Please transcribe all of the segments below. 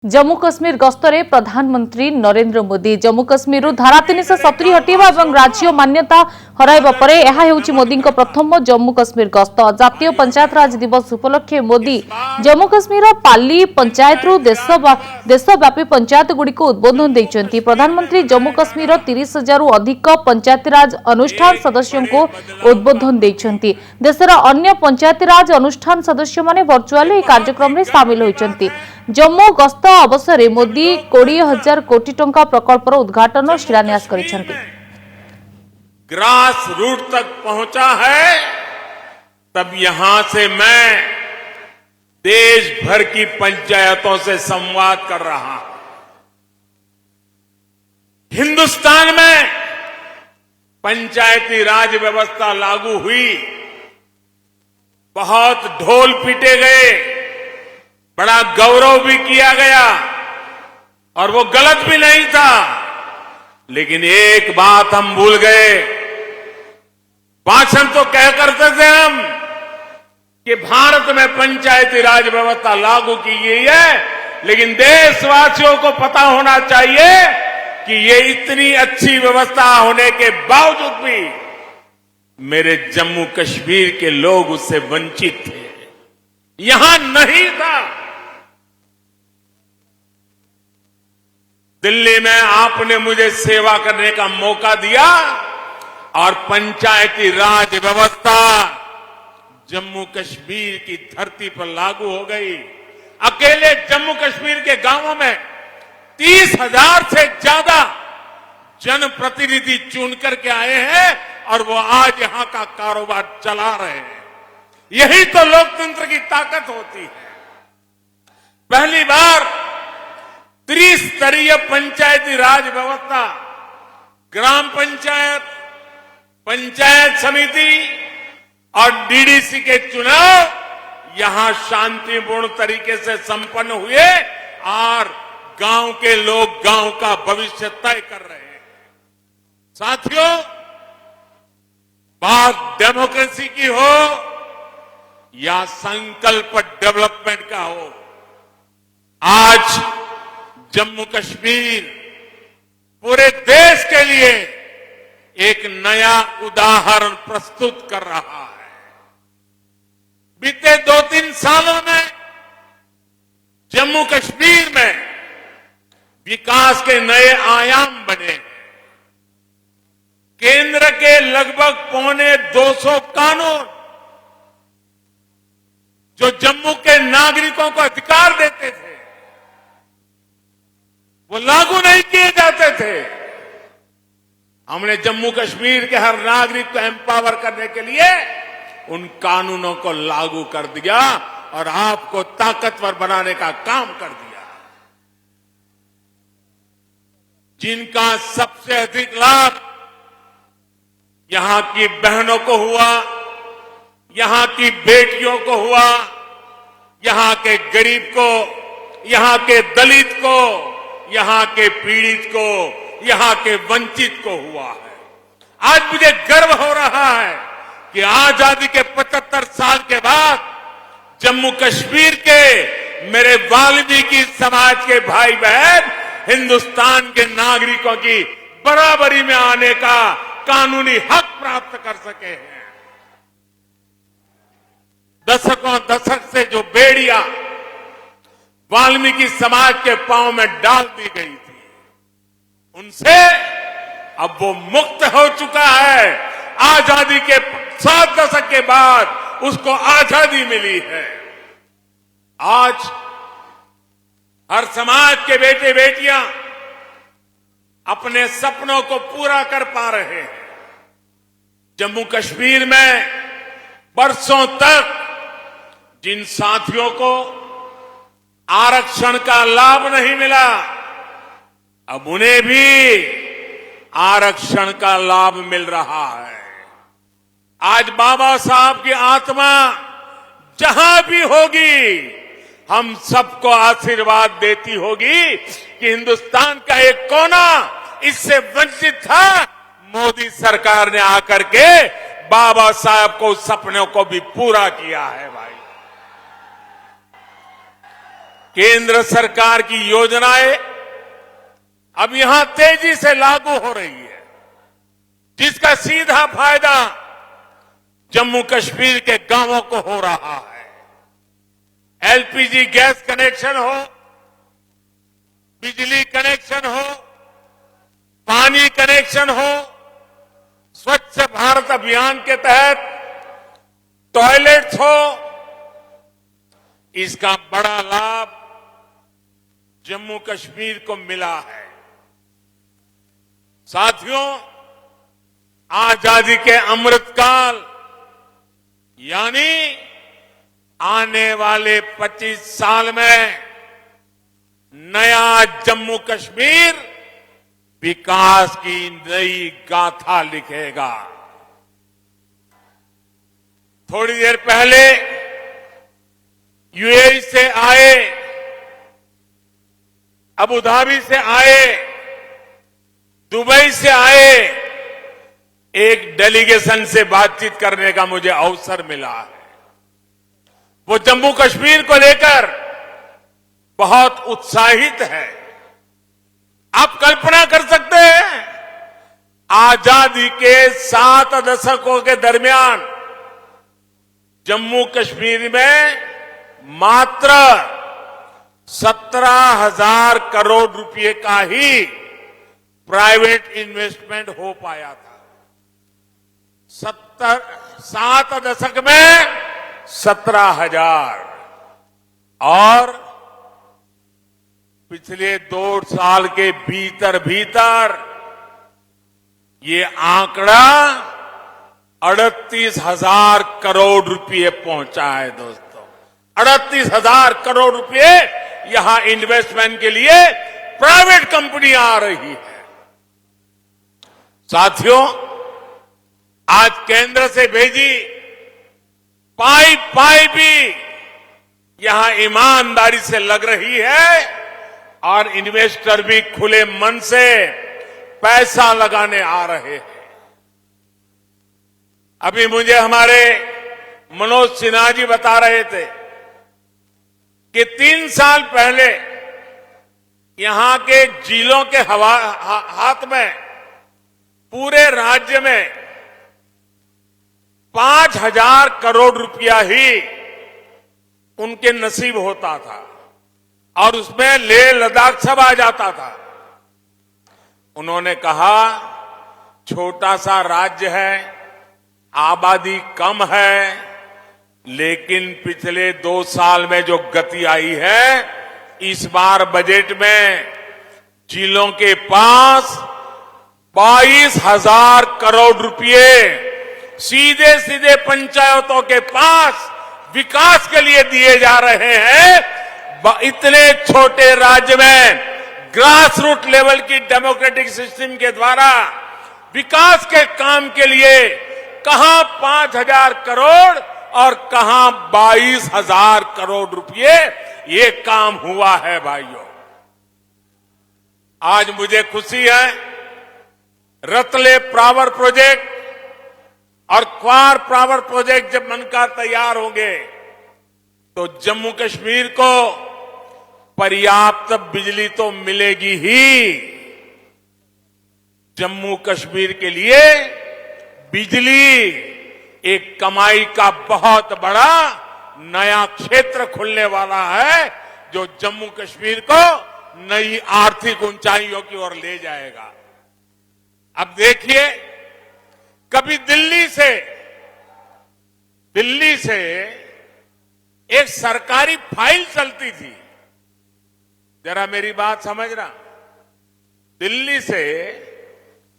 जम्मू कश्मीर गस्तरे प्रधानमंत्री नरेंद्र मोदी जम्मू कश्मीर धारा 370 हटाइबा और राज्य मान्यता हराइबा परे यह हेउछि मोदी प्रथम जम्मू कश्मीर गस्त। जातीय पंचायत राज दिवस उपलक्षे मोदी जम्मू कश्मीर पाली पंचायत देशव्यापी पंचायत गुड़िक उद्बोधन देइछन्ति। प्रधानमंत्री जम्मू कश्मीर 30,000 अधिक पंचायत राज अनुष्ठान सदस्यों को उद्बोधन देइछन्ति। देशर अन्य पंचायत राज अनुष्ठान सदस्य माने वर्चुअल कार्यक्रम में सामिल होइछन्ति। जम्मू गस्त अवसर मोदी 20,000 कोटी टंका प्रकल्पर उद्घाटन और शिलान्यास करिसेंति। ग्रास रूट तक पहुंचा है, तब यहां से मैं देश भर की पंचायतों से संवाद कर रहा हूं। हिंदुस्तान में पंचायती राज व्यवस्था लागू हुई, बहुत ढोल पीटे गए, बड़ा गौरव भी किया गया और वो गलत भी नहीं था। लेकिन एक बात हम भूल गए, भाषण तो कह करते थे हम कि भारत में पंचायती राज व्यवस्था लागू की गई है, लेकिन देशवासियों को पता होना चाहिए कि ये इतनी अच्छी व्यवस्था होने के बावजूद भी मेरे जम्मू कश्मीर के लोग उससे वंचित थे, यहां नहीं था। दिल्ली में आपने मुझे सेवा करने का मौका दिया और पंचायती राज व्यवस्था जम्मू कश्मीर की धरती पर लागू हो गई। अकेले जम्मू कश्मीर के गांवों में 30,000 से ज्यादा जनप्रतिनिधि चुन करके आए हैं और वो आज यहां का कारोबार चला रहे हैं। यही तो लोकतंत्र की ताकत होती है। पहली बार त्रिस्तरीय पंचायती राज व्यवस्था, ग्राम पंचायत, पंचायत समिति और डीडीसी के चुनाव यहां शांतिपूर्ण तरीके से संपन्न हुए और गांव के लोग गांव का भविष्य तय कर रहे हैं। साथियों, बात डेमोक्रेसी की हो या संकल्प डेवलपमेंट का हो, आज जम्मू कश्मीर पूरे देश के लिए एक नया उदाहरण प्रस्तुत कर रहा है। बीते 2-3 सालों में जम्मू कश्मीर में विकास के नए आयाम बने। केंद्र के लगभग 250 कानून जो जम्मू के नागरिकों को अधिकार देते थे, वो लागू नहीं किए जाते थे। हमने जम्मू कश्मीर के हर नागरिक को एम्पावर करने के लिए उन कानूनों को लागू कर दिया और आपको ताकतवर बनाने का काम कर दिया। जिनका सबसे अधिक लाभ यहां की बहनों को हुआ, यहां की बेटियों को हुआ, यहां के गरीब को, यहां के दलित को, यहां के पीड़ित को, यहां के वंचित को हुआ है। आज मुझे गर्व हो रहा है कि आजादी के 75 साल के बाद जम्मू कश्मीर के मेरे वाल्मीकि समाज के भाई बहन हिंदुस्तान के नागरिकों की बराबरी में आने का कानूनी हक प्राप्त कर सके हैं। दशक से जो बेड़ियां वाल्मीकि समाज के पांव में डाल दी गई थी, उनसे अब वो मुक्त हो चुका है। आजादी के 7 दशक के बाद उसको आजादी मिली है। आज हर समाज के बेटे बेटियां अपने सपनों को पूरा कर पा रहे हैं। जम्मू कश्मीर में बरसों तक जिन साथियों को आरक्षण का लाभ नहीं मिला, अब उन्हें भी आरक्षण का लाभ मिल रहा है। आज बाबा साहब की आत्मा जहां भी होगी, हम सबको आशीर्वाद देती होगी कि हिंदुस्तान का एक कोना इससे वंचित था। मोदी सरकार ने आकर के बाबा साहब को सपनों को भी पूरा किया है। भाई, केंद्र सरकार की योजनाएं अब यहां तेजी से लागू हो रही है, जिसका सीधा फायदा जम्मू कश्मीर के गांवों को हो रहा है। एलपीजी गैस कनेक्शन हो, बिजली कनेक्शन हो, पानी कनेक्शन हो, स्वच्छ भारत अभियान के तहत टॉयलेट्स हो, इसका बड़ा लाभ जम्मू कश्मीर को मिला है। साथियों, आजादी के अमृतकाल यानी आने वाले 25 साल में नया जम्मू कश्मीर विकास की नई गाथा लिखेगा। थोड़ी देर पहले यूएई से आए, अबू धाबी से आए, दुबई से आए एक डेलीगेशन से बातचीत करने का मुझे अवसर मिला है। वो जम्मू कश्मीर को लेकर बहुत उत्साहित है। आप कल्पना कर सकते हैं, आजादी के 7 दशकों के दरमियान जम्मू कश्मीर में मात्र 17,000 करोड़ रुपए का ही प्राइवेट इन्वेस्टमेंट हो पाया था। 7 दशक में 17,000 और पिछले 2 साल के भीतर ये आंकड़ा 38,000 करोड़ रुपए पहुंचा है। दोस्तों, 38,000 करोड़ रुपए यहां इन्वेस्टमेंट के लिए प्राइवेट कंपनी आ रही है। साथियों, आज केंद्र से भेजी पाइप भी यहां ईमानदारी से लग रही है और इन्वेस्टर भी खुले मन से पैसा लगाने आ रहे हैं। अभी मुझे हमारे मनोज सिन्हा जी बता रहे थे कि 3 साल पहले यहां के जिलों के हाथ में पूरे राज्य में 5,000 करोड़ रुपया ही उनके नसीब होता था और उसमें लेह लद्दाख सब आ जाता था। उन्होंने कहा, छोटा सा राज्य है, आबादी कम है, लेकिन पिछले 2 साल में जो गति आई है, इस बार बजट में जिलों के पास 22,000 करोड़ रुपए सीधे सीधे पंचायतों के पास विकास के लिए दिए जा रहे हैं। इतने छोटे राज्य में ग्रास रूट लेवल की डेमोक्रेटिक सिस्टम के द्वारा विकास के काम के लिए कहां 5,000 करोड़ और कहां 22,000 करोड़ रुपए ये काम हुआ है। भाइयों, आज मुझे खुशी है, रतले पावर प्रोजेक्ट और क्वार पावर प्रोजेक्ट जब बनकर तैयार होंगे तो जम्मू कश्मीर को पर्याप्त बिजली तो मिलेगी ही। जम्मू कश्मीर के लिए बिजली एक कमाई का बहुत बड़ा नया क्षेत्र खुलने वाला है, जो जम्मू कश्मीर को नई आर्थिक ऊंचाइयों की ओर ले जाएगा। अब देखिए, कभी दिल्ली से एक सरकारी फाइल चलती थी, जरा मेरी बात समझना, दिल्ली से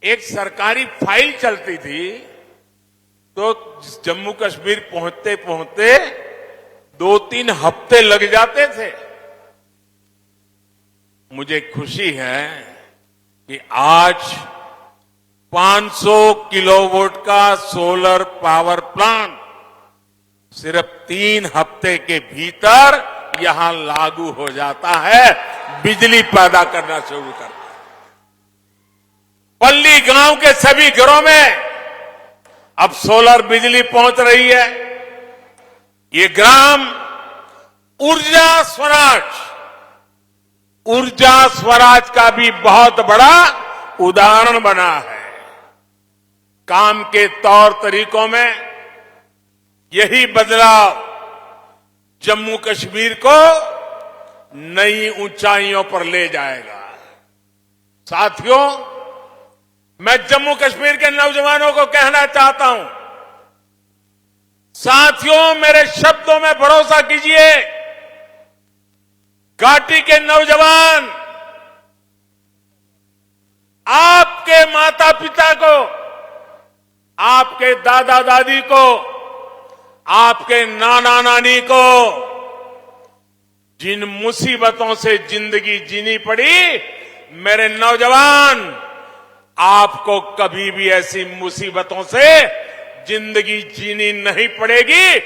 एक सरकारी फाइल चलती थी तो जम्मू कश्मीर पहुंचते पहुंचते 2-3 हफ्ते लग जाते थे। मुझे खुशी है कि आज 500 किलोवाट का सोलर पावर प्लांट सिर्फ 3 हफ्ते के भीतर यहां लागू हो जाता है, बिजली पैदा करना शुरू करता है। पल्ली गांव के सभी घरों में अब सोलर बिजली पहुंच रही है। ये ग्राम ऊर्जा स्वराज ऊर्जा स्वराज का भी बहुत बड़ा उदाहरण बना है। काम के तौर तरीकों में यही बदलाव जम्मू कश्मीर को नई ऊंचाइयों पर ले जाएगा। साथियों, मैं जम्मू कश्मीर के नौजवानों को कहना चाहता हूं, साथियों मेरे शब्दों में भरोसा कीजिए। घाटी के नौजवान आपके माता पिता को, आपके दादा दादी को, आपके नाना नानी को जिन मुसीबतों से जिंदगी जीनी पड़ी, मेरे नौजवान आपको कभी भी ऐसी मुसीबतों से जिंदगी जीनी नहीं पड़ेगी।